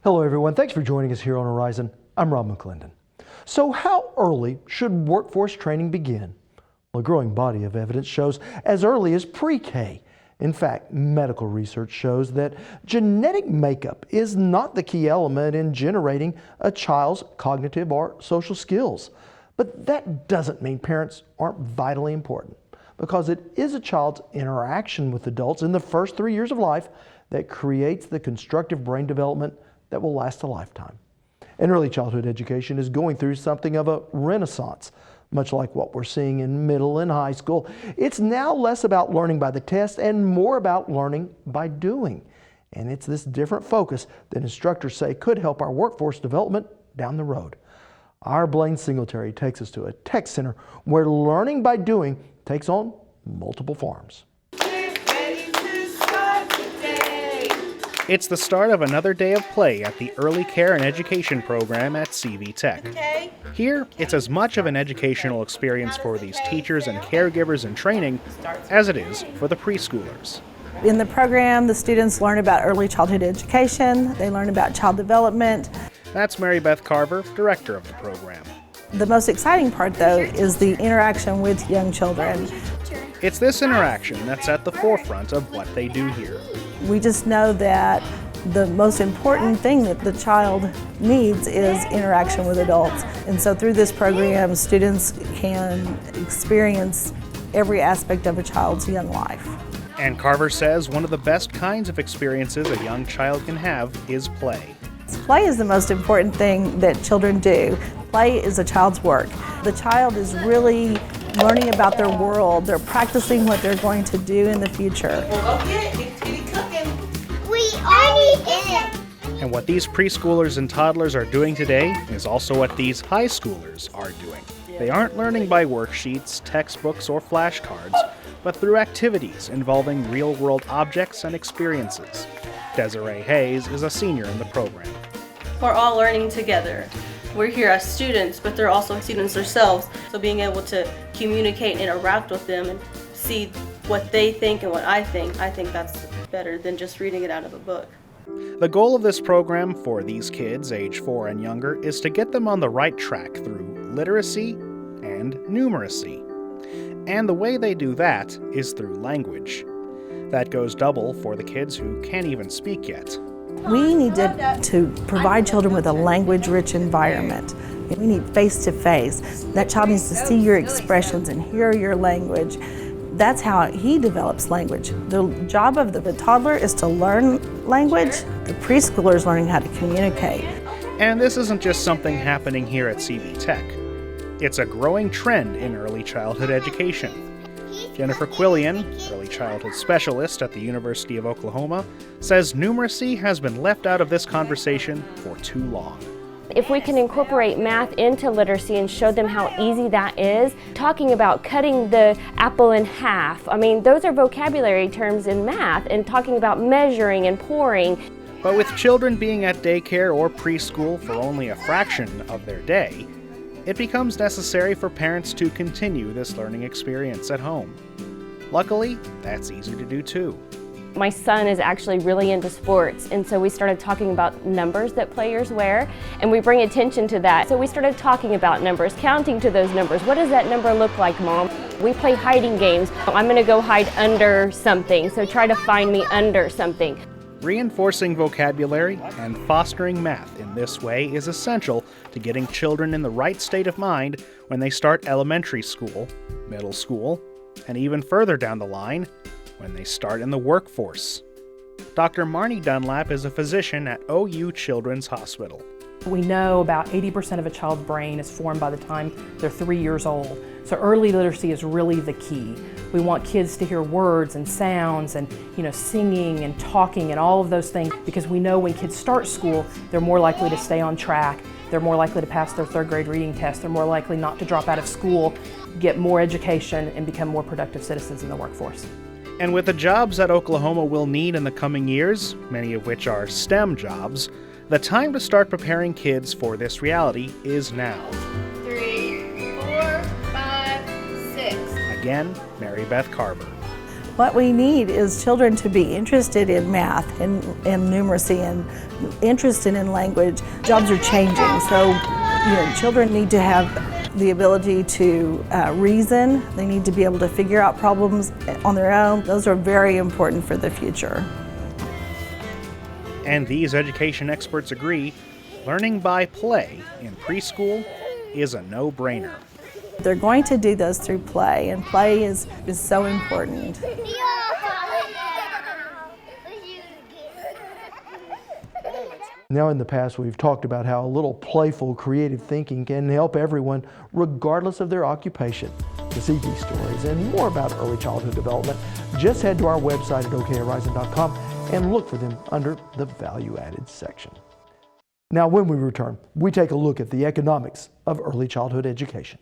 Hello everyone, thanks for joining us here on Horizon. I'm Rob McClendon. So how early should workforce training begin? Well, a growing body of evidence shows as early as pre-K. In fact, medical research shows that genetic makeup is not the key element in generating a child's cognitive or social skills. But that doesn't mean parents aren't vitally important, because it is a child's interaction with adults in the first 3 years of life that creates the constructive brain development that will last a lifetime. And early childhood education is going through something of a renaissance, much like what we're seeing in middle and high school. It's now less about learning by the test and more about learning by doing. And it's this different focus that instructors say could help our workforce development down the road. Our Blaine Singletary takes us to a tech center where learning by doing takes on multiple forms. It's the start of another day of play at the Early Care and Education program at CV Tech. Here, it's as much of an educational experience for these teachers and caregivers in training as it is for the preschoolers. In the program, the students learn about early childhood education, they learn about child development. That's Mary Beth Carver, director of the program. The most exciting part, though, is the interaction with young children. It's this interaction that's at the forefront of what they do here. We just know that the most important thing that the child needs is interaction with adults. And so through this program, students can experience every aspect of a child's young life. And Carver says one of the best kinds of experiences a young child can have is play. Play is the most important thing that children do. Play is a child's work. The child is really learning about their world. They're practicing what they're going to do in the future. And what these preschoolers and toddlers are doing today is also what these high schoolers are doing. They aren't learning by worksheets, textbooks, or flashcards, but through activities involving real-world objects and experiences. Desiree Hayes is a senior in the program. We're all learning together. We're here as students, but they're also students themselves. So being able to communicate and interact with them and see what they think and what I think that's better than just reading it out of a book. The goal of this program for these kids, age 4 and younger, is to get them on the right track through literacy and numeracy. And the way they do that is through language. That goes double for the kids who can't even speak yet. We need to provide children with a language-rich environment. We need face-to-face. That child needs to see your expressions and hear your language. That's how he develops language. The job of the toddler is to learn language. The preschooler is learning how to communicate. And this isn't just something happening here at CV Tech. It's a growing trend in early childhood education. Jennifer Quillian, early childhood specialist at the University of Oklahoma, says numeracy has been left out of this conversation for too long. If we can incorporate math into literacy and show them how easy that is, talking about cutting the apple in half, I mean, those are vocabulary terms in math, and talking about measuring and pouring. But with children being at daycare or preschool for only a fraction of their day, it becomes necessary for parents to continue this learning experience at home. Luckily, that's easy to do too. My son is actually really into sports, and so we started talking about numbers that players wear, and we bring attention to that. So we started talking about numbers, counting to those numbers. What does that number look like, Mom? We play hiding games. I'm gonna go hide under something, so try to find me under something. Reinforcing vocabulary and fostering math in this way is essential to getting children in the right state of mind when they start elementary school, middle school, and even further down the line, when they start in the workforce. Dr. Marnie Dunlap is a physician at OU Children's Hospital. We know about 80% of a child's brain is formed by the time they're 3 years old. So early literacy is really the key. We want kids to hear words and sounds and singing and talking and all of those things, because we know when kids start school, they're more likely to stay on track, they're more likely to pass their 3rd grade reading test, they're more likely not to drop out of school, get more education, and become more productive citizens in the workforce. And with the jobs that Oklahoma will need in the coming years, many of which are STEM jobs, the time to start preparing kids for this reality is now. 3, 4, 5, 6. Again, Mary Beth Carver. What we need is children to be interested in math and numeracy and interested in language. Jobs are changing, so children need to have the ability to reason. They need to be able to figure out problems on their own. Those are very important for the future. And these education experts agree, learning by play in preschool is a no-brainer. They're going to do those through play, and play is so important. Now, in the past, we've talked about how a little playful, creative thinking can help everyone, regardless of their occupation. To see these stories and more about early childhood development, just head to our website at okhorizon.com and look for them under the Value Added section. Now, when we return, we take a look at the economics of early childhood education.